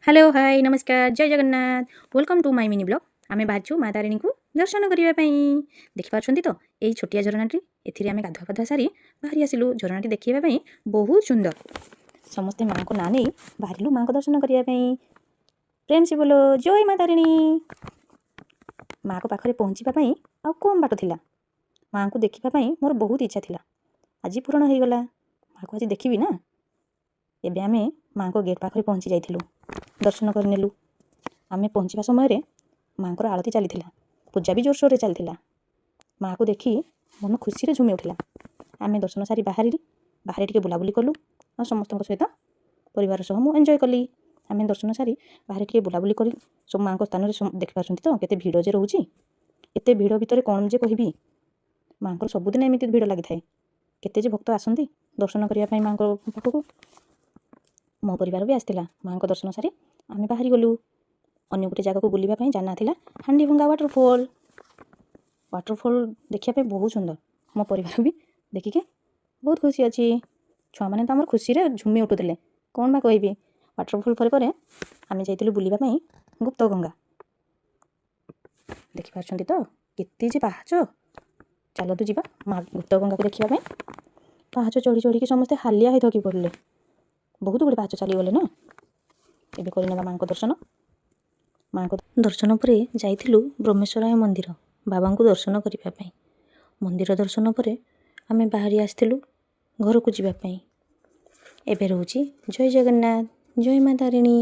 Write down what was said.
Hello hi नमस्कार जय Jagannath welcome to my mini blog आमे बाहरछु माँ तारिणी को दर्शन करने देखि पार्छन्ति तो यही छोटिया झरनाटी एथिरे आमे गाधुआ पाधुआ सारी बाहरी आसिलु झरनाटी देखिबा बहुत सुंदर समस्ते माँ को ना नहीं बाहरिलु माँ को दर्शन करने प्रेम से बोलो जय माँ तारिणी माँ को पाखरे पहुँचवा आ कम बाट थिला माँ को देखिबा मोर बहुत इच्छा थिला आज पूरण हो गला माँ को आज देखी ना एबे आमे माँ को गेट पाखरे पहुँची जाइथिलु दर्शन करनेलु आमे पहुँचवा समय माँ को आरती चली पूजा भी जोरसोर चली माँ को देखी मन खुशी झुमी उठला आमे दर्शन सारी बाहर टे बुलाबुली कलु और समस्त सहित परिवार सह मुझे एंजॉय कली आमे दर्शन सारी बाहर टे बुलाबुली करी सब माँ को स्थान में देखि पार्छन्ति तो केते भिड़ जे रोची एते भिड़ भितर कौन जे कहबी माँ को सबुदिन एमती भिड़ लगी थाए केते जे भक्त आसती दर्शन करने माँ को पाखक मो परिवार भी आसला माँ को दर्शन सारी आमे बाहरी गलु अन्य गोटे जगह को बुलावाई जाना था हांडीभंगा वाटरफॉल देखा बहुत सुंदर मो परिवार भी देखिके बहुत खुशी अच्छी छुआ मैंने तो आम खुशी झुमी उठुले कौन बा कहबी वाटरफॉल पर आमे जाइलु बुलावाई गुप्त गंगा देखि पार्छन्ति तो केते जे पाहाच चलतु जीवा माँ गुप्त गंगा को देखा पाहाच चढ़ी चढ़ी समस्ते हालिया हो थकी पड़े बहुत गुड़े पाहाच चलीगले ना एबे करनेबा माँ को दर्शन पर जाइथिलु ब्रह्मेश्वराय मंदिर बाबा को दर्शन करने मंदिर दर्शन पर आमे बाहरी आसथिलु घर को जीवापाई एबे रोची जय जगन्नाथ जय माँ तारिणी।